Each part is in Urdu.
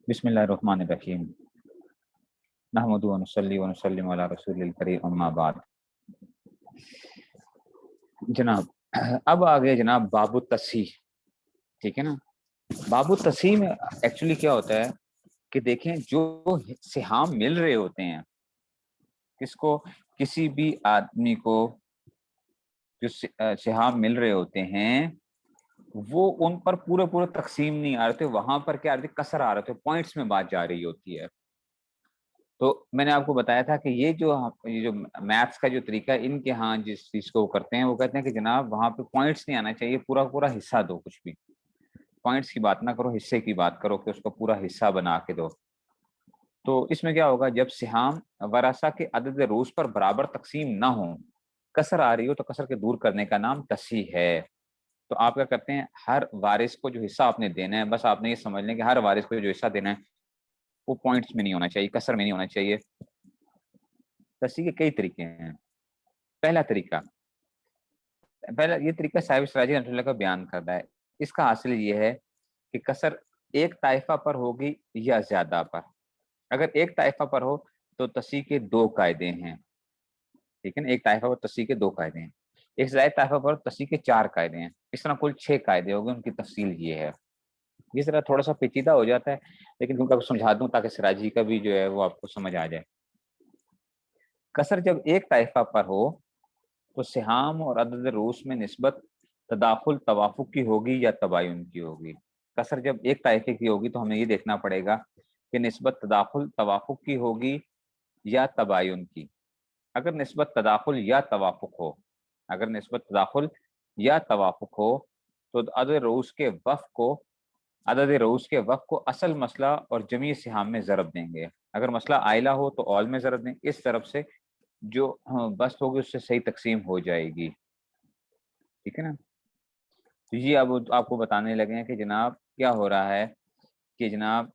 بسم اللہ الرحمن الرحیم نحمدہ و نصلی و نسلم علی رسول الکریم اما بعد۔ جناب اب آگے جناب باب التصحیح، ٹھیک ہے نا۔ باب التصحیح میں ایکچولی کیا ہوتا ہے کہ دیکھیں جو سہام مل رہے ہوتے ہیں کس کو، کسی بھی آدمی کو جو سہام مل رہے ہوتے ہیں وہ ان پر پورے تقسیم نہیں آ رہے تھے، وہاں پر کیا آ رہے تھے، کسر آ رہے تھے، پوائنٹس میں بات جا رہی ہوتی ہے۔ تو میں نے آپ کو بتایا تھا کہ یہ جو میتھس کا جو طریقہ ہے ان کے ہاں جس چیز کو وہ کرتے ہیں وہ کہتے ہیں کہ جناب وہاں پہ پوائنٹس نہیں آنا چاہیے، پورا حصہ دو، کچھ بھی پوائنٹس کی بات نہ کرو، حصے کی بات کرو کہ اس کو پورا حصہ بنا کے دو۔ تو اس میں کیا ہوگا، جب سہام ورثہ کے عدد روز پر برابر تقسیم نہ ہو، کسر آ رہی ہو، تو کسر کے دور کرنے کا نام تصحیح ہے۔ تو آپ کیا کرتے ہیں، ہر وارث کو جو حصہ آپ نے دینا ہے، بس آپ نے یہ سمجھ لیں کہ ہر وارث کو جو حصہ دینا ہے وہ پوائنٹس میں نہیں ہونا چاہیے، کسر میں نہیں ہونا چاہیے۔ تصحیح کے کئی طریقے ہیں۔ پہلا یہ طریقہ صاحب سراجی رحمۃ اللہ کا بیان کرتا ہے، اس کا حاصل یہ ہے کہ کسر ایک طائفہ پر ہوگی یا زیادہ پر۔ اگر ایک طائفہ پر ہو تو تصحیح کے دو قاعدے ہیں، ٹھیک ہے نا۔ ایک طائفہ پر تصحیح کے دو قاعدے ہیں، ایک زائد طائفہ پر تصحیح کے چار قاعدے ہیں، اس طرح کل 6 قاعدے ہو گئے، ان کی تفصیل یہ ہے۔ یہ ذرا تھوڑا سا پیچیدہ ہو جاتا ہے لیکن کیونکہ آپ کو سمجھا دوں تاکہ سراجی کا بھی جو ہے وہ آپ کو سمجھ آ جائے۔ کسر جب ایک طائفہ پر ہو تو سہام اور عدد روس میں نسبت تداخل توافق کی ہوگی یا تباین کی ہوگی۔ کسر جب ایک طائفے کی ہوگی تو ہمیں یہ دیکھنا پڑے گا کہ نسبت تداخل توافق کی ہوگی یا تباین کی۔ اگر نسبت تداخل یا توافق ہو، تو عدد رؤوس کے وفق کو اصل مسئلہ اور جمعی سہام میں ضرب دیں گے۔ اگر مسئلہ عائلہ ہو تو اول میں ضرب دیں، اس طرف سے جو بست ہوگی اس سے صحیح تقسیم ہو جائے گی، ٹھیک ہے نا۔ تو یہ اب آپ کو بتانے لگے ہیں کہ جناب کیا ہو رہا ہے کہ جناب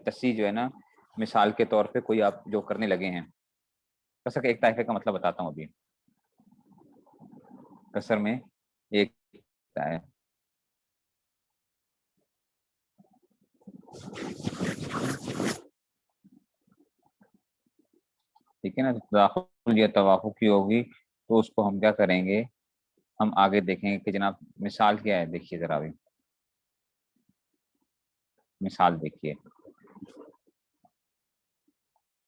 تصحیح جو ہے نا، مثال کے طور پہ کوئی آپ جو کرنے لگے ہیں، کسر ایک طائفے کا مطلب بتاتا ہوں ابھی۔ کسر میں ایک ہے، ٹھیک ہے نا، تداخل یا توافق کی ہوگی تو اس کو ہم کیا کریں گے، ہم آگے دیکھیں گے کہ جناب مثال کیا ہے۔ دیکھیے ذرا بھی مثال دیکھیے،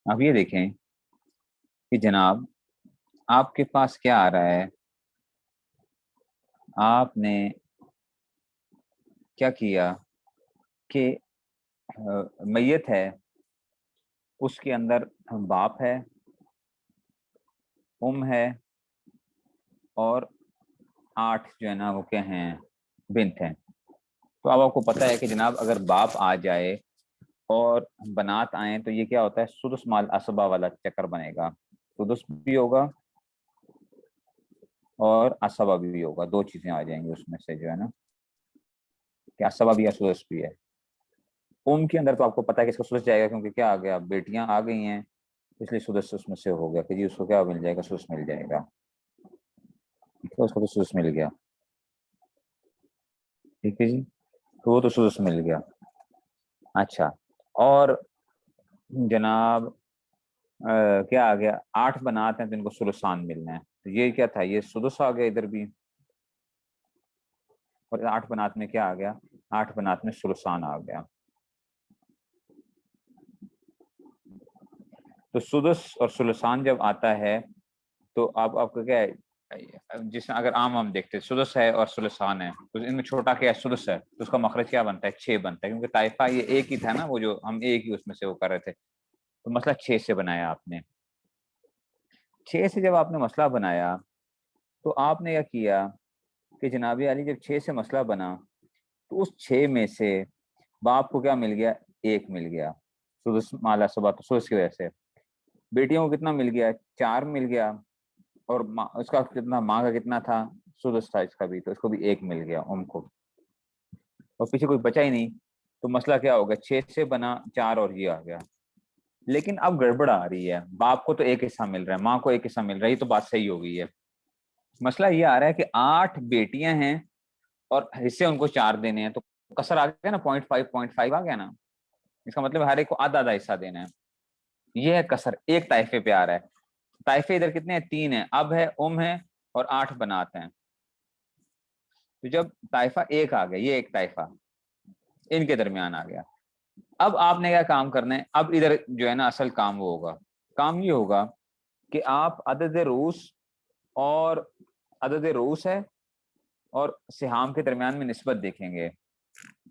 اب یہ دیکھیں کہ جناب آپ کے پاس کیا آ رہا ہے، آپ نے کیا کیا کہ میت ہے، اس کے اندر باپ ہے، ہے اور 8 جو ہے نا وہ کیا ہیں، بنت ہیں۔ تو اب آپ کو پتہ ہے کہ جناب اگر باپ آ جائے اور بنات آئیں تو یہ کیا ہوتا ہے، سدس مال اسبا والا چکر بنے گا، سدس بھی ہوگا اور اسبا بھی ہوگا، دو چیزیں آ جائیں گی اس میں سے جو ہے نا، کہ اسبا بھی ہے سدس بھی ہے۔ کے اندر تو آپ کو پتہ ہے کہ اس کو سدس جائے گا کیونکہ کیا آ گیا، بیٹیاں آ گئی ہیں، اس لیے سدس اس میں سے ہو گیا کہ جی اس کو کیا مل جائے گا، سدس مل جائے گا، اس کو تو سدس مل گیا، ٹھیک ہے جی، تو وہ تو سدس مل گیا۔ اچھا، اور جناب کیا آ گیا، 8 بنات ہیں تو ان کو ثلثان ملنا ہے، تو یہ کیا تھا، یہ سدس آ گیا ادھر بھی، اور 8 بنات میں کیا آ گیا، 8 بنات میں ثلثان آ گیا۔ تو سدس اور ثلثان جب آتا ہے تو آپ کو کیا ہے، جس میں اگر عام دیکھتے سدس ہے اور ثلثان ہے تو ان میں چھوٹا کیا ہے، سدس ہے، تو اس کا مخرج کیا بنتا ہے، 6 بنتا ہے، کیونکہ طائفہ یہ ایک ہی تھا نا، وہ جو ہم ایک ہی اس میں سے وہ کر رہے تھے، تو مسئلہ 6 سے بنایا آپ نے۔ 6 سے جب آپ نے مسئلہ بنایا تو آپ نے کیا کہ جناب علی جب 6 سے مسئلہ بنا تو اس 6 میں سے باپ کو کیا مل گیا، 1 مل گیا، سدس مالا صبح تو سدس کی وجہ سے۔ بیٹیوں کو کتنا مل گیا، 4 مل گیا، اور اس کا کتنا، ماں کا کتنا تھا، سدس تھا اس کا بھی، تو اس کو بھی 1 مل گیا کو، اور پیچھے کوئی بچا ہی نہیں، تو مسئلہ کیا ہوگا، 6 سے بنا 4 اور یہ آ گیا۔ لیکن اب گڑبڑ آ رہی ہے، باپ کو تو 1 حصہ مل رہا ہے، ماں کو 1 حصہ مل رہا ہے، یہ تو بات صحیح ہو گئی ہے۔ مسئلہ یہ آ رہا ہے کہ 8 بیٹیاں ہیں اور حصے ان کو 4 دینے ہیں، تو کسر آ گیا نا، 0.5 آ گیا نا۔ اس کا مطلب ہر ایک کو آدھا آدھا حصہ دینا ہے. یہ ہے کسر، ایک طائفے پہ آ رہا ہے. طائفے ادھر کتنے ہیں؟ 3 ہیں. اب ہے، ہے اور 8 بناتے ہیں. تو جب طائفہ ایک آ گیا، یہ ایک طائفہ ان کے درمیان آ گیا، اب آپ نے کیا کام کرنا ہے؟ اب ادھر جو ہے نا اصل کام وہ ہوگا. کام یہ ہوگا کہ آپ عدد رؤوس اور عدد رؤوس ہے اور سہام کے درمیان میں نسبت دیکھیں گے.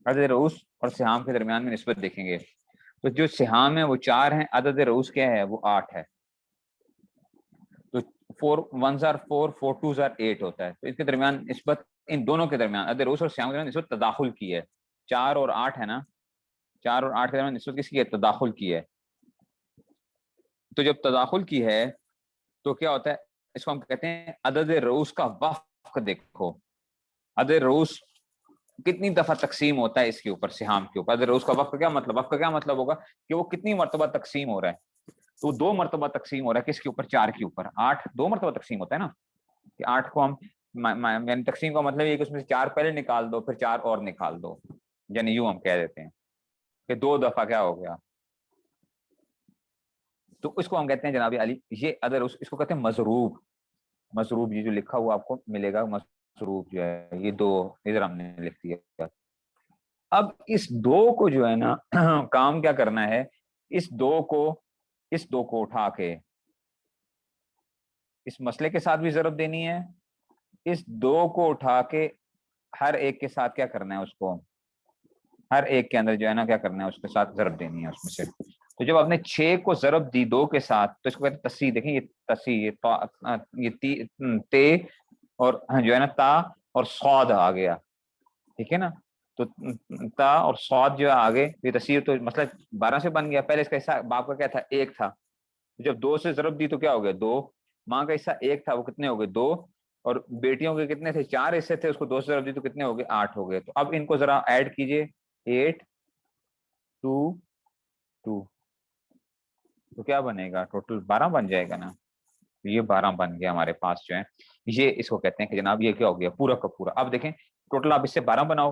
عدد رؤوس اور سہام کے درمیان میں نسبت دیکھیں گے. تو جو سہام ہے وہ 4 ہیں، عدد رؤوس کیا ہے؟ وہ 8 ہے. تو 4 1s are 4 4 2s are 8 ہوتا ہے. تو اس کے درمیان نسبت، ان دونوں کے درمیان عدد رؤوس اور سہام کے درمیان نسبت تداخل کی ہے. 4 اور 8 ہے نا، 4 اور 8 کے درمیان نسبت کس کی ہے؟ تداخل کی ہے. تو جب تداخل کی ہے تو کیا ہوتا ہے؟ اس کو ہم کہتے ہیں عدد رؤوس کا وفق. دیکھو عدد رؤوس کتنی دفعہ تقسیم ہوتا ہے اس کے اوپر، سہام کے اوپر. عدد رؤوس کا وفق کیا مطلب؟ وفق کا کیا مطلب ہوگا کہ وہ کتنی مرتبہ تقسیم ہو رہا ہے. تو 2 مرتبہ تقسیم ہو رہا ہے. کس کے اوپر؟ 4 کے اوپر. 8 2 مرتبہ تقسیم ہوتا ہے نا، کہ 8 کو ہم یعنی تقسیم کا مطلب یہ کہ اس میں سے 4 پہلے نکال دو، پھر 4 اور نکال دو، یعنی یوں ہم کہہ دیتے ہیں کہ 2 دفعہ کیا ہو گیا. تو اس کو ہم کہتے ہیں جناب علی، یہ عدد اس کو کہتے ہیں مضروب. مضروب یہ جو لکھا ہوا آپ کو ملے گا، مضروب جو ہے یہ 2 ادھر ہم نے لکھ دیا. اب اس 2 کو جو ہے نا کام کیا کرنا ہے؟ اس 2 کو اٹھا کے اس مسئلے کے ساتھ بھی ضرب دینی ہے. اس 2 کو اٹھا کے ہر ایک کے ساتھ کیا کرنا ہے؟ اس کو ہر ایک کے اندر جو ہے نا کیا کرنا ہے؟ اس کے ساتھ ضرب دینی ہے اس میں سے. تو جب آپ نے 6 کو ضرب دی 2 کے ساتھ تو اس کو کہتے ہیں تسی. دیکھیں یہ تسی، یہ تے اور جو ہے نا تا اور صاد آ گیا، ٹھیک ہے نا. تو تا اور صاد جو ہے آگے یہ تسی. تو مسئلہ 12 سے بن گیا. پہلے اس کا حصہ باپ کا کیا تھا؟ 1 تھا. جب 2 سے ضرب دی تو کیا ہو گیا؟ 2. ماں کا حصہ 1 تھا، وہ کتنے ہو گئے؟ 2. اور بیٹیوں کے کتنے تھے؟ 4 حصے تھے. اس کو 2 سے ضرب دی تو کتنے ہو گئے؟ 8 ہو گئے. تو اب ان کو ذرا ایڈ کیجئے، 8 2 2 تو کیا بنے گا؟ ٹوٹل 12 بن جائے گا نا. یہ 12 بن گیا ہمارے پاس جو ہے. یہ اس کو کہتے ہیں کہ جناب یہ کیا ہو گیا؟ پورا کا پورا. اب دیکھیں ٹوٹل آپ اس سے 12 بناؤ.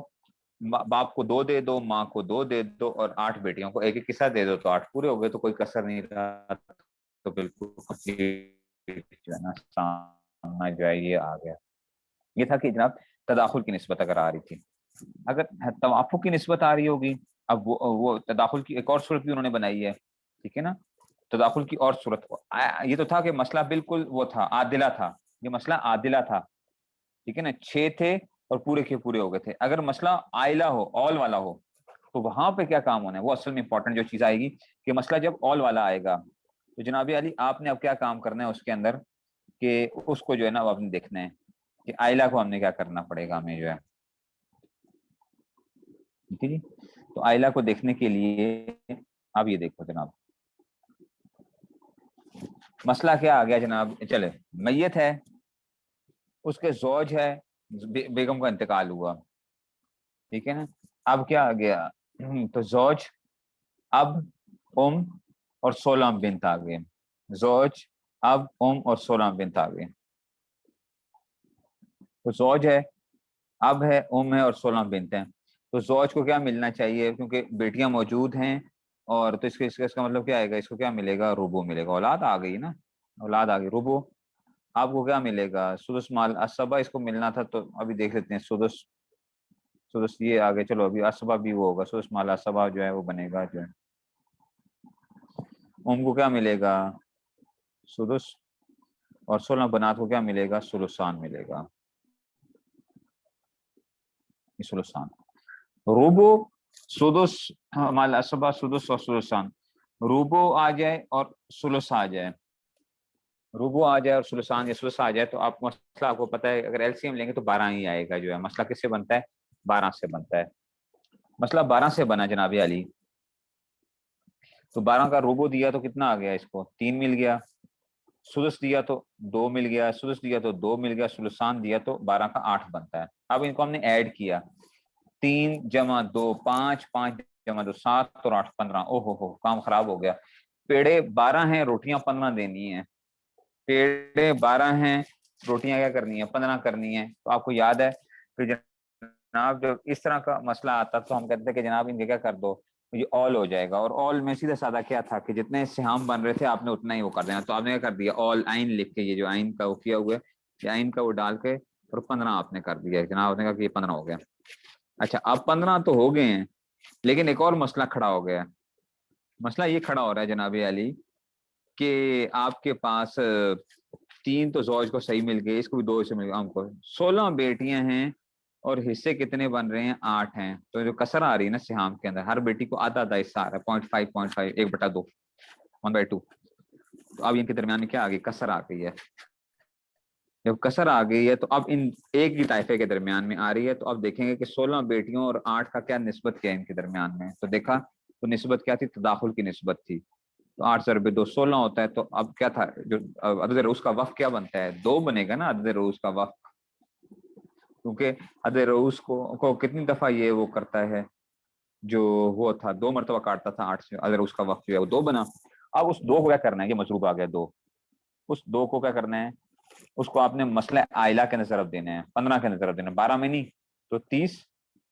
باپ کو 2 دے دو، ماں کو 2 دے دو، اور 8 بیٹیوں کو ایک ایک حصہ دے دو. تو 8 پورے ہو گئے. تو کوئی کسر نہیں رہا. تو بالکل جو ہے نا سامنا جو ہے یہ آ گیا. یہ تھا کہ جناب تداخل کی نسبت اگر آ رہی تھی. اگر توافق کی نسبت آ رہی ہوگی، اب وہ تداخل کی ایک اور صورت بھی انہوں نے بنائی ہے، ٹھیک ہے نا. تداخل کی اور صورت، یہ تو تھا کہ مسئلہ بالکل وہ تھا، عادلہ تھا. یہ مسئلہ عادلہ تھا، ٹھیک ہے نا. 6 تھے اور پورے کے پورے ہو گئے تھے. اگر مسئلہ عائلہ ہو، اول والا ہو، تو وہاں پہ کیا کام ہونا ہے؟ وہ اصل میں امپورٹنٹ جو چیز آئے گی کہ مسئلہ جب اول والا آئے گا تو جناب علی آپ نے اب کیا کام کرنا ہے اس کے اندر، کہ اس کو جو ہے نا اب آپ نے دیکھنا ہے کہ عائلہ کو ہم نے کیا کرنا پڑے گا ہمیں جو ہے. ٹھیک ہے جی. تو عائلہ کو دیکھنے کے لیے اب یہ دیکھو جناب مسئلہ کیا آ گیا جناب. چلے میت ہے، اس کے زوج ہے، بیگم کا انتقال ہوا، ٹھیک ہے نا. اب کیا آ گیا؟ تو زوج، اب، اور 16 بنت آ گئے. زوج، اب، اور 16 بنت آ گئے. تو زوج ہے، اب ہے، ہے اور 16 بنت ہیں. تو زوج کو کیا ملنا چاہیے؟ کیونکہ بیٹیاں موجود ہیں اور تو اس کا مطلب کیا آئے گا؟ اس کو کیا ملے گا؟ ربو ملے گا. اولاد آ گئی نا، اولاد آ گئی. ربو آپ کو کیا ملے گا؟ سدس مال اسبا اس کو ملنا تھا. تو ابھی دیکھ لیتے ہیں سدس یہ آگے. چلو ابھی اسبا بھی وہ ہوگا، سدس مال اسبا جو ہے وہ بنے گا جو ہے. کو کیا ملے گا؟ سدس. اور 16 بنات کو کیا ملے گا؟ سلسان ملے گا. سلسان، روبو، سدس مال اسبا، سدس اور سلسان. روبو آ جائے اور سلس آ جائے، روبو آ جائے اور سلسان یا سلس آ جائے تو آپ مسئلہ آپ کو پتہ ہے اگر ایل سی ایم لیں گے تو 12 ہی آئے گا جو ہے. مسئلہ کس سے بنتا ہے؟ 12 سے بنتا ہے. مسئلہ 12 سے بنا جناب علی. تو 12 کا روبو دیا تو کتنا آ گیا؟ اس کو 3 مل گیا. سدس دیا تو 2 مل گیا. سدس دیا تو 2 مل گیا. سلسان دیا تو 12 کا 8 بنتا ہے. اب ان کو ہم نے ایڈ کیا، 3 جمع 2 5، 5 جمع 2 7 اور 8 15. او ہو کام خراب ہو گیا. پیڑے 12 ہیں، روٹیاں 15 دینی ہیں. پیڑے 12 ہیں، روٹیاں کیا کرنی ہے؟ 15 کرنی ہے. تو آپ کو یاد ہے کہ جناب جب اس طرح کا مسئلہ آتا تو ہم کہتے ہیں کہ جناب ان کے کیا کر دو، یہ آل ہو جائے گا، اور آل میں سیدھا سادہ کیا تھا کہ جتنے سہام بن رہے تھے آپ نے اتنا ہی وہ کر دینا، تو آپ نے کیا کر دیا آل آئین لکھ کے، یہ جو آئین کا وہ کیا ہوا ہے یہ آئین کا وہ ڈال کے اور 15 آپ نے کر دیا جناب، آپ نے کہا کہ یہ 15 ہو گیا۔ اچھا اب 15 تو ہو گئے ہیں، لیکن ایک اور مسئلہ کھڑا ہو گیا، مسئلہ یہ کھڑا ہو رہا ہے جناب علی کہ آپ کے پاس 3 تو زوج کو صحیح مل گئے، اس کو بھی 2 سے مل گئے، ہم کو 16 بیٹیاں ہیں اور حصے کتنے بن رہے ہیں 8 ہیں، تو جو کسر آ رہی ہے نا سہام کے اندر ہر بیٹی کو آدھا آدھا حصہ آ رہا ہے 0.5 1/2 1/2، تو اب ان کے درمیان میں کیا آ گئی کسر آ گئی ہے، جب کسر آ گئی ہے تو اب ان ایک ہی طائفے کے درمیان میں آ رہی ہے، تو اب دیکھیں گے کہ 16 بیٹیوں اور 8 کا کیا نسبت کیا ہے ان کے درمیان میں، تو دیکھا تو نسبت کیا تھی تداخل کی نسبت تھی، تو 8 ضرب 2 16 ہوتا ہے، تو اب کیا تھا جو عدد رؤوس کا وفق کیا بنتا ہے 2 بنے گا نا عدد رؤوس کا وفق، کیونکہ عدد رؤوس کو کتنی دفعہ یہ وہ کرتا ہے جو وہ تھا 2 مرتبہ کاٹتا تھا 8 سے، عدد رؤوس کا وفق جو ہے وہ 2 بنا، اب اس 2 کو کیا کرنا ہے، یہ مضروب آ گیا 2، اس 2 کو کیا کرنا ہے، اس کو آپ نے مسئلہ عائلہ کے ضرب دینے ہیں، 15 کے ضرب دینا ہے، 12 میں نہیں تو 30،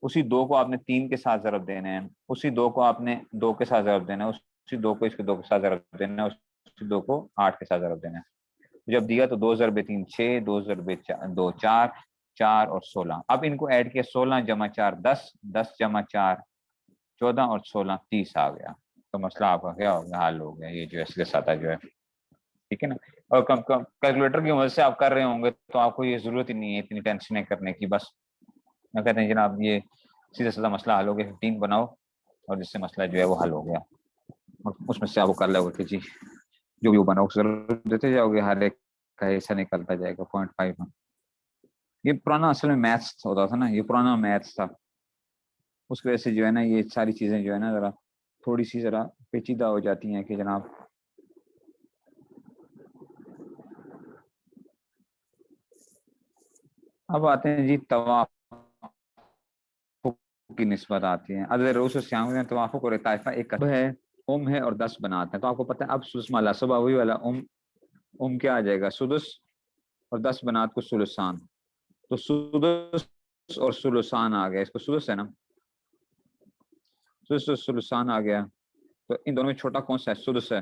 اسی 2 کو آپ نے 3 کے ساتھ ضرب دینے ہیں، اسی 2 کو آپ نے 2 کے ساتھ ضرب دینا ہے، اسی 2 کو اس کے 2 کے ساتھ ضرب دینا ہے، اسی 2 کو 8 کے ساتھ ضرب دینا ہے، جب دیا تو 2 ضرب 3 6، 2 ضرب 2 4، 4 اور 16، اب ان کو ایڈ کیا 16 جمع 4 10، 10 جمع 4 14 اور 16 30 آ گیا، تو مسئلہ آپ کا کیا ہو گیا حل ہو گیا، یہ جو ہے سادہ جو ہے ٹھیک ہے نا، اور کیلکولیٹر کی مدد سے آپ کر رہے ہوں گے تو آپ کو یہ ضرورت ہی نہیں ہے اتنی ٹینشنیں کرنے کی، بس میں کہتے ہیں جناب یہ سیدھا سادہ مسئلہ حل ہو گیا، 15 بناؤ اور جس سے مسئلہ جو ہے وہ حل ہو گیا، اور اس میں سے آپ کر لو گے کہ جی جو بھی وہ بناؤ ضرور دیتے جاؤ گے، ہر ایک کا حصہ نکلتا جائے گا 0.5 میں، یہ پرانا اصل میں میتھس ہوتا تھا نا، یہ پرانا میتھس تھا، اس کی وجہ سے جو ہے نا یہ ساری چیزیں جو ہے نا ذرا تھوڑی سی ذرا پیچیدہ ہو جاتی ہیں کہ جناب اب آتے ہیں جی توافق کی نسبت آتی ہے، عدد رؤوس و سیام میں توافق اور طائفہ ایک ہے ہے اور 10 بناتے ہیں، تو آپ کو پتہ ہے اب سدس مالا صبح وہی والا کیا آ جائے گا سدس اور 10 بنات کو ثلثان، تو سدس اور ثلثان آ گیا، اس کو سدس ہے نا، سدس اور ثلثان آ گیا، تو ان دونوں میں چھوٹا کون سا ہے سدس ہے،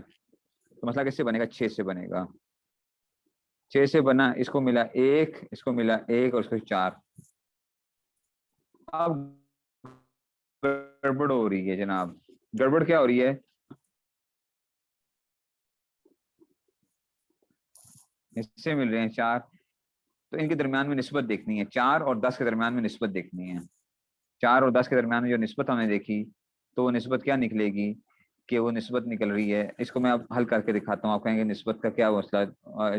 تو مسئلہ کیسے بنے گا 6 سے بنے گا، 6 سے بنا، اس کو ملا 1 اس کو ملا 1 اور اس کو 4، اب گڑبڑ ہو رہی ہے جناب، گڑبڑ کیا ہو رہی ہے، اس سے مل رہے ہیں 4، تو ان کے درمیان میں نسبت دیکھنی ہے، 4 اور 10 کے درمیان میں نسبت دیکھنی ہے، 4 اور 10 کے درمیان میں جو نسبت ہم نے دیکھی تو وہ نسبت کیا نکلے گی کہ وہ نسبت نکل رہی ہے، اس کو میں اب حل کر کے دکھاتا ہوں، آپ کہیں گے نسبت کا کیا مسئلہ،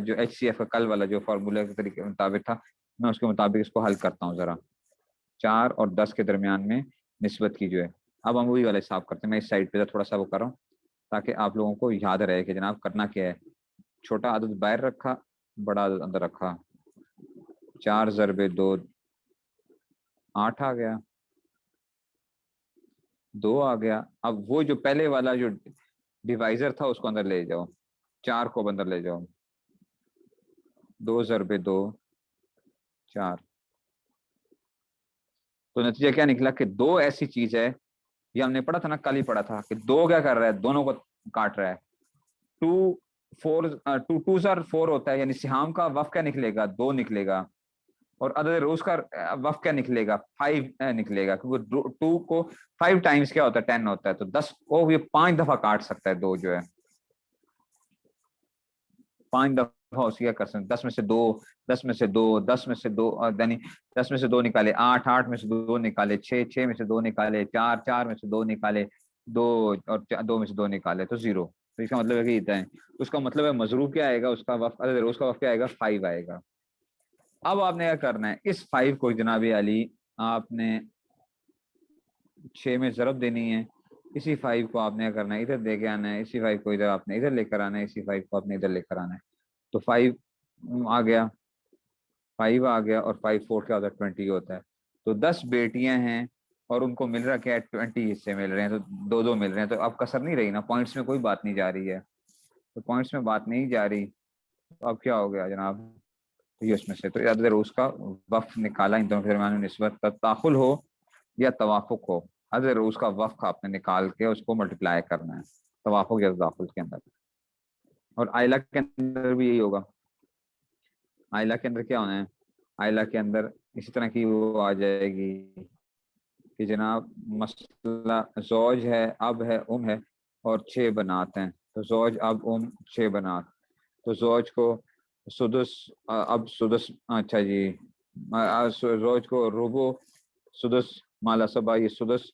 جو ایچ سی ایف کا کل والا جو فارمولہ کے طریقے کے مطابق تھا میں اس کے مطابق اس کو حل کرتا ہوں ذرا، 4 اور 10 کے درمیان میں نسبت کی جو ہے، اب ہم وہی والا حساب کرتے ہیں، میں اس سائڈ پہ تھوڑا سا وہ کر رہا ہوں تاکہ آپ لوگوں کو یاد رہے کہ جناب کرنا کیا ہے، چھوٹا عدد باہر رکھا بڑا عدد اندر رکھا، 4 ضرب 2 8 آ گیا، 2 آ گیا، اب وہ جو پہلے والا جو ڈیوائزر تھا اس کو اندر لے جاؤ، 4 کو اندر لے جاؤ، 2 ضرب 2 4، تو نتیجہ کیا نکلا کہ 2 ایسی چیز ہے، یہ ہم نے پڑھا تھا نا کل ہی پڑھا تھا کہ 2 کیا کر رہا ہے دونوں کو کاٹ رہا ہے، 2 2 4 ہوتا ہے، یعنی سہام کا وفق کیا نکلے گا 2 نکلے گا، اور عدد رؤوس کا وفق کیا نکلے گا 5 نکلے گا، کیونکہ 2 کو 5 ٹائمز کیا ہوتا ہے 10 ہوتا ہے، تو 10 کو یہ 5 دفعہ کاٹ سکتا ہے 2 جو ہے 5 دفعہ اس کیا کر سکتے 10 میں سے 2 10 میں سے 2 10 میں سے 2 یعنی 10 میں سے 2 نکالے 8 8 میں سے 2 نکالے 6 6 میں سے 2 نکالے 4 4 میں سے 2 نکالے 2 اور 2 میں سے 2 نکالے تو 0، تو اس کا مطلب ہے کہ اتنا ہے، اس کا مطلب ہے مضروب کیا آئے گا اس کا وفق، اس کا وفق کیا آئے گا 5 آئے گا، اب آپ نے کیا کرنا ہے اس 5 کو جناب علی آپ نے 6 میں ضرب دینی ہے، اسی 5 کو آپ نے کرنا ہے ادھر دے کے آنا ہے، اسی 5 کو ادھر آپ نے ادھر لے کر آنا ہے، اسی 5 کو آپ نے ادھر لے کر آنا ہے، تو 5 آ گیا 5 آ گیا اور 5 4 کیا ہوتا ہے 20 ہوتا ہے، تو 10 بیٹیاں ہیں اور ان کو مل رہا کیا ہے 20 حصے مل رہے ہیں، تو 2 2 مل رہے ہیں، تو اب کسر نہیں رہی نا، پوائنٹس میں کوئی بات نہیں جا رہی ہے، تو پوائنٹس میں بات نہیں جا رہی، تو اب کیا ہو گیا جناب یہ اس میں سے، تو اس کا وقف نکالا، ان دونوں کے درمیان میں نسبت تداخل ہو یا توافق ہو، عدد روز کا وفق آپ نے نکال کے اس کو ملٹیپلائی کرنا ہے توافق یا تداخل کے اندر. اور آئلہ کے اندر بھی یہی ہوگا. آئلہ کے اندر کیا ہونا ہے؟ آئلہ کے اندر اسی طرح کی وہ آ جائے گی کہ جناب مسئلہ زوج ہے، اب ہے، ہے اور 6 بنات ہیں. تو زوج، اب، 6 بنات. تو زوج کو سدس، اب سدس، اچھا جی، زوج کو ربو، سدس، مالا سبا، یہ سدس،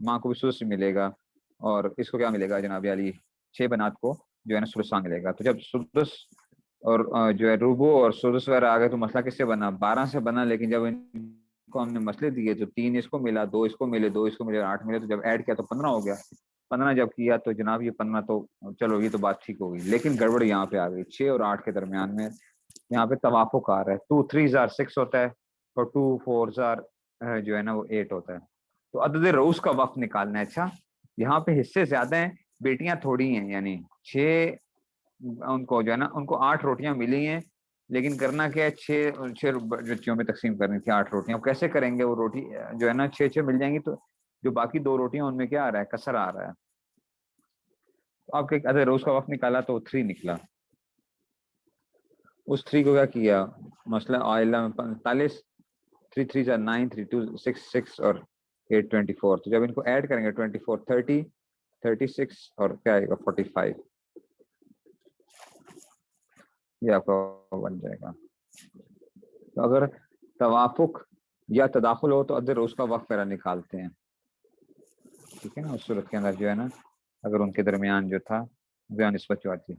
ماں کو بھی سدس ملے گا. اور اس کو کیا ملے گا جناب علی؟ 6 بنات کو جو ہے نا سدسان ملے گا. تو جب سدس اور جو ہے روبو اور سدس وغیرہ آ گئے تو مسئلہ کس سے بنا؟ 12 سے بنا. لیکن جب ان کو ہم نے مسئلے دیے تو 3 اس کو ملا، 2 اس کو ملے، 2 اس کو ملے، 8 ملے. تو جب ایڈ کیا تو 15 ہو گیا. 15 جب کیا تو جناب یہ 15 تو چلو یہ تو بات ٹھیک ہو گئی. لیکن گڑبڑ یہاں پہ آ گئی 6 اور 8 کے درمیان میں. یہاں پہ توافق آ رہا ہے. 2 3 6 ہوتا ہے اور 2 4 جو ہے نا وہ 8 ہوتا ہے. تو عدد رؤوس کا وقت نکالنا ہے. اچھا یہاں پہ حصے زیادہ ہیں، بیٹیاں تھوڑی ہیں. یعنی 6 ان کو جو ہے نا ان کو 8 روٹیاں ملی ہیں. لیکن کرنا کیا ہے؟ 6 بچیوں میں تقسیم کرنی تھی 8 روٹیاں. کیسے کریں گے؟ وہ روٹی جو ہے نا 6 مل جائیں گی تو جو باقی 2 روٹیاں ان میں کیا آ رہا ہے؟ کسر آ رہا ہے. تو آپ کے عدد روز کا وقت نکالا تو 3 نکلا. اس 3 کو کیا کیا؟ مسئلہ آئلہ میں 45، 3 3 9، 3 2 6 6 اور 8 24. تو جب ان کو ایڈ کریں گے 24 30 36 اور کیا آئے گا 45. یہ آپ کا بن جائے گا. تو اگر توافق یا تداخل ہو تو عدد روز کا وقت پہلا نکالتے ہیں. ٹھیک ہے نا. اس صورت کے اندر جو ہے نا اگر ان کے درمیان جو تھا وہ نسبت جو آتی.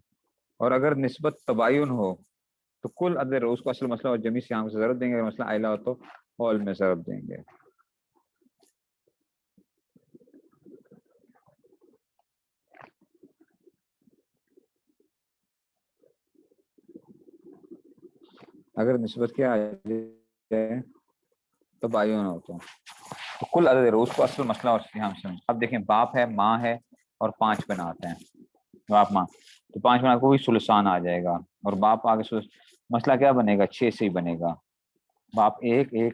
اور اگر نسبت تباین ہو تو کل عدد روز کو اصل مسئلہ اور جمی سیام سے ضرب دیں گے. اگر مسئلہ آئلہ ہو تو ہال میں ضرب دیں گے. اگر نسبت کیا آ جائے تباین ہو تو کل عدد روز کو اصل مسئلہ اور سیام سے. اب دیکھیں باپ ہے، ماں ہے اور 5 بنات ہیں. باپ ماں تو 5 بنات کو بھی ثلثان آ جائے گا. اور باپ آگے مسئلہ کیا بنے گا؟ 6 سے ہی بنے گا. باپ 1 1.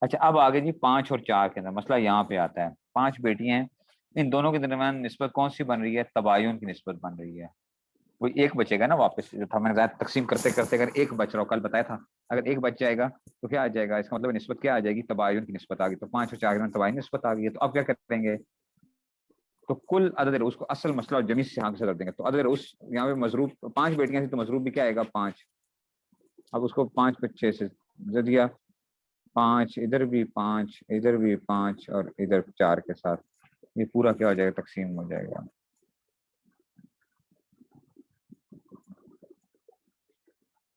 اچھا اب آگے جی 5 اور 4 کے اندر مسئلہ یہاں پہ آتا ہے. 5 بیٹیاں ہیں، ان دونوں کے درمیان نسبت کون سی بن رہی ہے؟ تباین کی نسبت بن رہی ہے. وہ ایک بچے گا نا واپس. جو تھا میں نے تقسیم کرتے کرتے اگر ایک بچ رہا ہو، کل بتایا تھا اگر ایک بچ جائے گا تو کیا آ جائے گا؟ اس کا مطلب نسبت کیا آ جائے گی؟ تباین کی نسبت آ گئی. تو 5 اور 4 میں تباین نسبت آ گئی ہے. تو اب کیا کریں گے؟ تو کل عدد روز کو اصل مسئلہ اور جمی سیام سے رکھ دیں گے. تو عدد روز یہاں پہ مضروب 5 بیٹیاں تھیں تو مضروب بھی کیا آئے گا؟ 5. اب اس کو 5 پہ 6 سے دیا 5، ادھر بھی 5، ادھر بھی 5 اور ادھر 4 کے ساتھ یہ پورا کیا ہو جائے گا؟ تقسیم ہو جائے گا.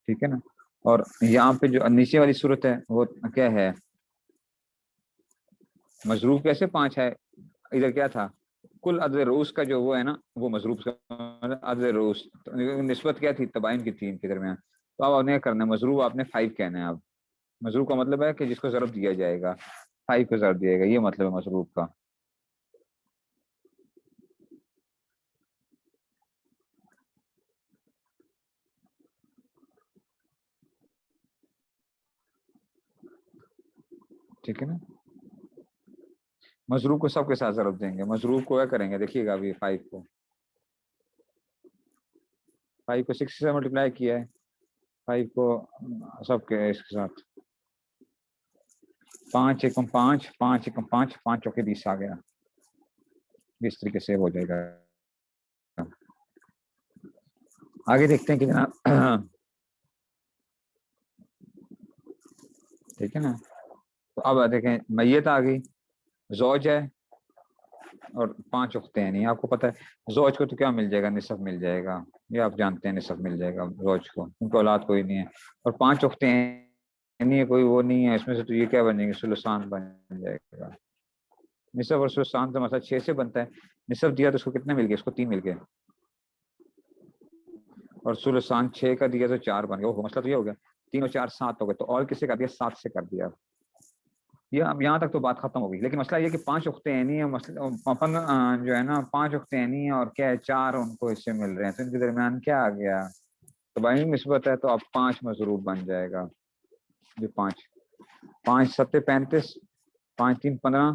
ٹھیک ہے نا. اور یہاں پہ جو نیچے والی صورت ہے وہ کیا ہے؟ مضروب کیسے 5 ہے؟ ادھر کیا تھا؟ کل عدد روز کا جو وہ ہے نا وہ مضروب کا عدد روز نسبت کیا تھی؟ تباین کی 3 کے درمیان. تو اب آپ نے کرنا ہے مضروب آپ نے 5 کہنا ہے. اب مضروب کا مطلب ہے کہ جس کو ضرب دیا جائے گا 5 کو ضرب دیا گا. یہ مطلب ہے مضروب کا. ٹھیک ہے نا. مضروب کو سب کے ساتھ ضرب دیں گے. مضروب کو کیا کریں گے؟ دیکھیے گا ابھی 5 کو 6 سے ملٹیپلائی کیا ہے. 5 کو سب کے اس کے ساتھ 5 1 5 5 1 5 5 چوکے 20 آ گیا. اس طریقے سے ہو جائے گا. آگے دیکھتے ہیں کہ جناب ٹھیک ہے نا. تو اب دیکھیں میت آ گئی، زوج ہے اور 5 اختیں ہیں. نہیں آپ کو پتہ ہے زوج کو تو کیا مل جائے گا؟ نصف مل جائے گا. یہ آپ جانتے ہیں نصف مل جائے گا زوج کو، ان کو اولاد کوئی نہیں ہے. اور 5 اختیں ہیں، نہیں ہے کوئی وہ نہیں ہے اس میں سے. تو یہ کیا بن جائیں گے؟ ثلثان بن جائے گا. نصف اور ثلثان کا مسئلہ 6 سے بنتا ہے. نصف دیا تو اس کو کتنے مل گئے؟ اس کو 3 مل گئے. اور ثلثان 6 کا دیا تو 4 بن گیا. وہ مسئلہ تو یہ ہو گیا 3 اور 4 7 ہو گئے. تو اور کسے کر دیا؟ 7 سے کر دیا. یہ اب یہاں تک تو بات ختم ہو گئی. لیکن مسئلہ یہ کہ 5 اختیں عینی ہیں. جو ہے نا 5 اختیں عینی ہیں اور کیا ہے 4 ان کو اس سے مل رہے ہیں. تو ان کے درمیان کیا آ گیا؟ تباین نسبت ہے. تو اب 5 مضروب بن جائے گا. یہ 5 5 7 35 5 3 15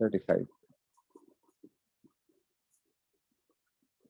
35,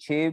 6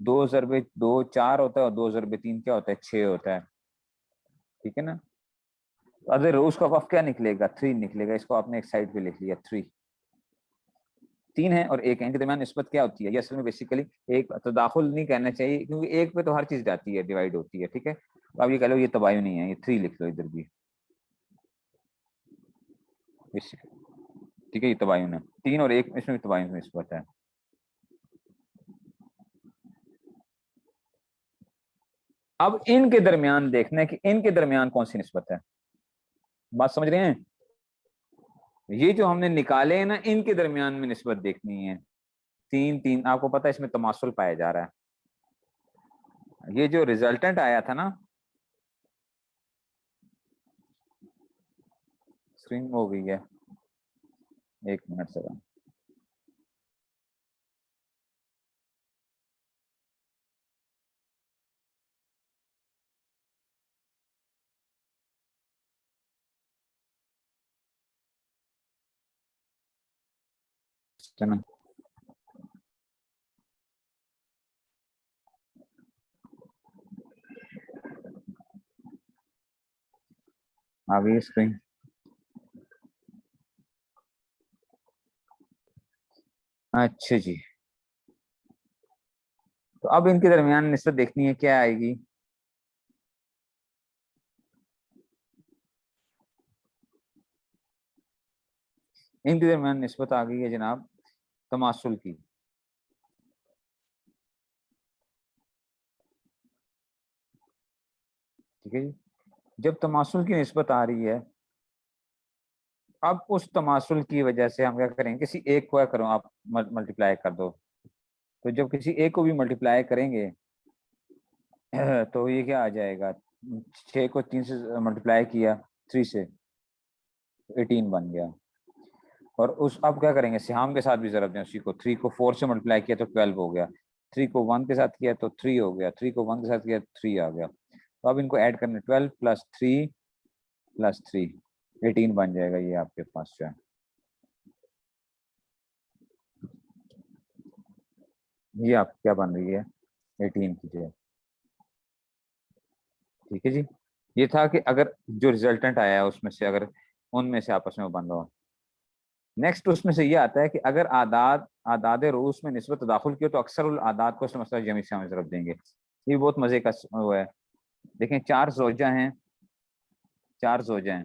2 ضرب 2 4 ہوتا ہے اور 2 ضرب 3 کیا ہوتا ہے 6 ہوتا ہے, ٹھیک ہے نا. اگر اس کا وقت کیا نکلے گا 3 نکلے گا, اس کو آپ نے ایک سائڈ پہ لکھ لیا 3. 3 ہے اور 1 ہے, ان کے درمیان نسبت کیا ہوتی ہے, یہ اصل میں بیسیکلی ایک تداخل نہیں کہنا چاہیے کیونکہ ایک پہ تو ہر چیز جاتی ہے, ڈیوائڈ ہوتی ہے, ٹھیک ہے. اب یہ کہہ لو یہ تباین نہیں ہے, یہ 3 لکھ لو ادھر بھی, ٹھیک ہے, یہ تباین ہے. 3 اور 1 اس میں تباین میں نسبت ہے. اب ان کے درمیان دیکھنا ہے کہ ان کے درمیان کون سی نسبت ہے, بات سمجھ رہے ہیں. یہ جو ہم نے نکالے ہیں نا, ان کے درمیان میں نسبت دیکھنی ہے. 3 3 آپ کو پتا ہے اس میں تماثل پایا جا رہا ہے. یہ جو ریزلٹنٹ آیا تھا نا, اسکرین ہو گئی ہے, 1 منٹ سے نا. آ گئی اسکرین. اچھا جی, تو اب ان کے درمیان نسبت دیکھنی ہے, کیا آئے گی. ان کے درمیان نسبت آ گئی ہے جناب تماثل کی. ٹھیک ہے جی, جب تماثل کی نسبت آ رہی ہے, اب اس تماثل کی وجہ سے ہم کیا کریں, کسی ایک کو کرو آپ ملٹیپلائی کر دو, تو جب کسی ایک کو بھی ملٹیپلائی کریں گے تو یہ کیا آ جائے گا, 6 کو 3 سے ملٹیپلائی کیا 3 سے 18 بن گیا. اور اس اب کیا کریں گے, سہام کے ساتھ بھی ضرب دیں اسی کو, 3 کو 4 سے ملٹیپلائی کیا تو 12 ہو گیا, 3 کو 1 کے ساتھ کیا تو 3 ہو گیا, 3 کو 1 کے ساتھ کیا 3 آ گیا. تو اب ان کو ایڈ کرنے 12 + 3 + 3 18 بن جائے گا. یہ آپ کے پاس جو ہے یہ آپ کیا بن رہی ہے 18 کی جو ہے, ٹھیک ہے جی. یہ تھا کہ اگر جو ریزلٹنٹ آیا ہے اس میں سے اگر ان میں سے آپس میں بن رہا ہو. نیکسٹ اس میں سے یہ آتا ہے کہ اگر اعداد رؤوس میں نسبت تداخل کی ہو تو اکثر الاعداد کو اس میں مسئلہ جمع سے ضرب دیں گے. یہ بہت مزے کا وہ ہے. دیکھیں 4 زوجہ ہیں, 4 زوجہ ہیں,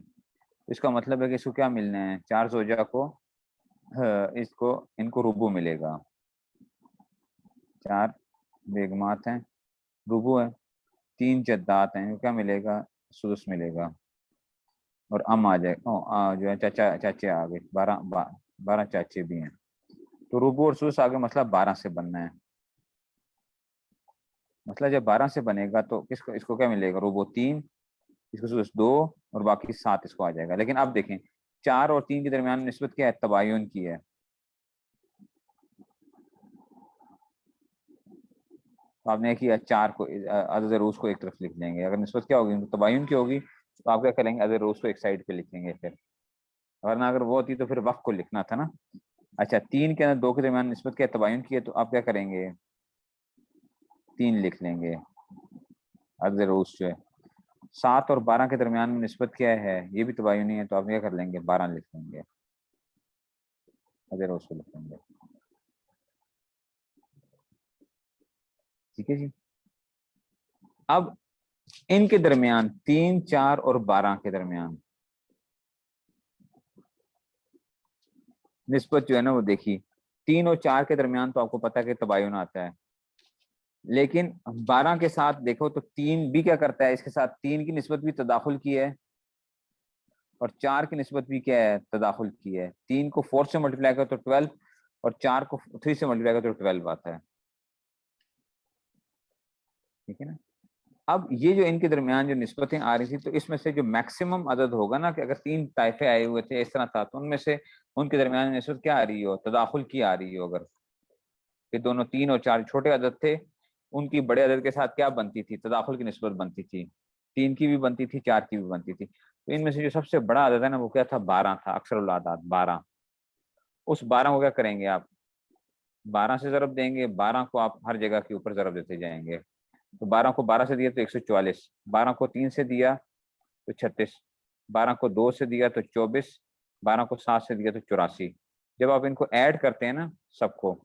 اس کا مطلب ہے کہ اس کو کیا ملنا ہے, 4 زوجہ کو اس کو ان کو ربو ملے گا. 4 بیگمات ہیں, ربو ہے. 3 جدات ہیں, کیا ملے گا, سدس ملے گا. اور ام آ جائے جو ہے چاچے آ گئے, 12 چاچے بھی ہیں. تو ربو اور سدس آگے مسئلہ 12 سے بننا ہے. مسئلہ جب 12 سے بنے گا تو اس کو کیا ملے گا, ربو 3, اس کو سدس 2 اور باقی 7 اس کو آ جائے گا. لیکن اب دیکھیں 4 اور 3 کے درمیان نسبت کیا ہے, تباین کی ہے. تو آپ نے کیا 4 کو عدد رؤوس کو ایک طرف لکھ لیں گے. اگر نسبت کیا ہوگی تباین کی ہوگی تو آپ کیا کریں گے, عدد رؤوس کو ایک سائڈ پہ لکھیں گے. پھر ورنہ اگر وہ ہوتی تو پھر وقت کو لکھنا تھا نا. اچھا 3 کے اندر 2 کے درمیان نسبت کیا تباین کی ہے, تو آپ کیا کریں گے 3 لکھ لیں گے عدد رؤوس جو ہے. 7 اور 12 کے درمیان میں نسبت کیا ہے, یہ بھی تباینی ہے, تو آپ کیا کر لیں گے 12 لکھ لیں گے, عدد رؤوس کو لکھ لیں گے. ٹھیک ہے جی. اب ان کے درمیان 3 4 اور 12 کے درمیان نسبت جو ہے نا وہ دیکھی, 3 اور 4 کے درمیان تو آپ کو پتا ہے کہ تباین آتا ہے, لیکن 12 کے ساتھ دیکھو تو 3 بھی کیا کرتا ہے, اس کے ساتھ 3 کی نسبت بھی تداخل کی ہے اور 4 کی نسبت بھی کیا ہے, تداخل کی ہے. 3 کو 4 سے ملٹیپلائی کرو تو 12 اور 4 کو 3 سے ملٹیپلائی کرو تو 12 آتا ہے. ٹھیک ہے نا. اب یہ جو ان کے درمیان جو نسبتیں آ رہی تھی, تو اس میں سے جو میکسیمم عدد ہوگا نا, کہ اگر 3 طائفے آئے ہوئے تھے اس طرح تھا, تو ان میں سے ان کے درمیان نسبت کیا آ رہی ہو, تداخل کی آ رہی ہو. اگر کہ دونوں 3 اور 4 چھوٹے عدد تھے, ان کی بڑے عدد کے ساتھ کیا بنتی تھی, تداخل کی نسبت بنتی تھی. 3 کی بھی بنتی تھی, 4 کی بھی بنتی تھی. تو ان میں سے جو سب سے بڑا عدد ہے نا وہ کیا تھا, 12 تھا, اکثر الاعداد 12. اس 12 کو کیا کریں گے آپ, 12 سے ضرب دیں گے، 12 کو آپ ہر جگہ کے اوپر ضرب دیتے جائیں گے، تو 12 کو 12 سے دیا تو 144، 12 کو 3 سے دیا تو 36، 12 کو 2 سے دیا تو 24، 12 کو 7 سے دیا تو 84۔ جب آپ ان کو ایڈ کرتے ہیں نا سب کو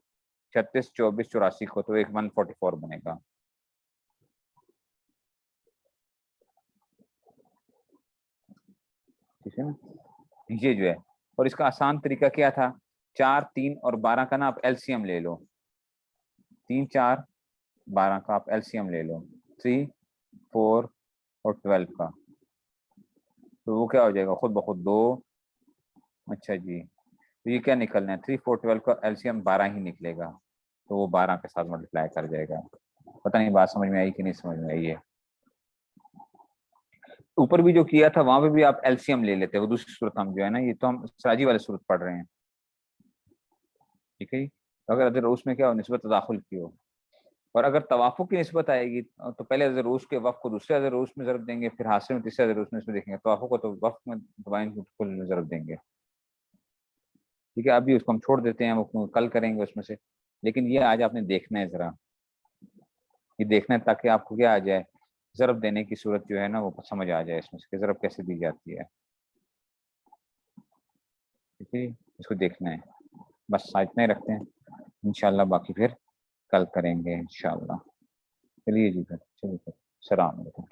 36 24 84 کو، تو ایک 144 بنے گا۔ ٹھیک ہے نا، یہ جو ہے، اور اس کا آسان طریقہ کیا تھا، 4 3 اور 12 کا نا آپ ایل سی ایم لے لو، 3 4 12 کا آپ ایل سی ایم لے لو، 3 4 اور 12 کا، تو وہ کیا ہو جائے گا خود بخود 2۔ اچھا جی، تو یہ کیا نکلنا ہے، 3 4 12 کا ایل سی ایم 12 ہی نکلے گا، تو وہ 12 کے ساتھ ملٹیپلائی کر جائے گا۔ پتہ نہیں بات سمجھ میں آئی کہ نہیں سمجھ میں آئی ہے۔ اوپر بھی جو کیا تھا وہاں پہ بھی آپ ایل سی ایم لے لیتے، وہ دوسری صورت ہم جو ہے نا، یہ تو ہم سراجی والے صورت پڑھ رہے ہیں، ٹھیک ہے جی۔ اگر اس میں کیا ہو، نسبت تداخل کی ہو، اور اگر توافق کی نسبت آئے گی تو پہلے ضروس کے وقت کو دوسرے ضروس میں ضرب دیں گے، پھر حاصل میں تیسرے ضروس میں اس میں دیکھیں گے، توافق کو تو وقت میں دوبائن کل میں ضرب دیں گے، ٹھیک ہے۔ ابھی اس کو ہم چھوڑ دیتے ہیں، وہ کل کریں گے اس میں سے، لیکن یہ آج آپ نے دیکھنا ہے ذرا، یہ دیکھنا ہے تاکہ آپ کو کیا آ جائے، ضرب دینے کی صورت جو ہے نا وہ سمجھ آ جائے اس میں سے کہ ضرب کیسے دی جاتی ہے، ٹھیک ہے، اس کو دیکھنا ہے۔ بس اتنا ہی رکھتے ہیں، انشاءاللہ باقی پھر کل کریں گے انشاءاللہ۔ چلیے جی پھر، چلیے پھر، السلام علیکم۔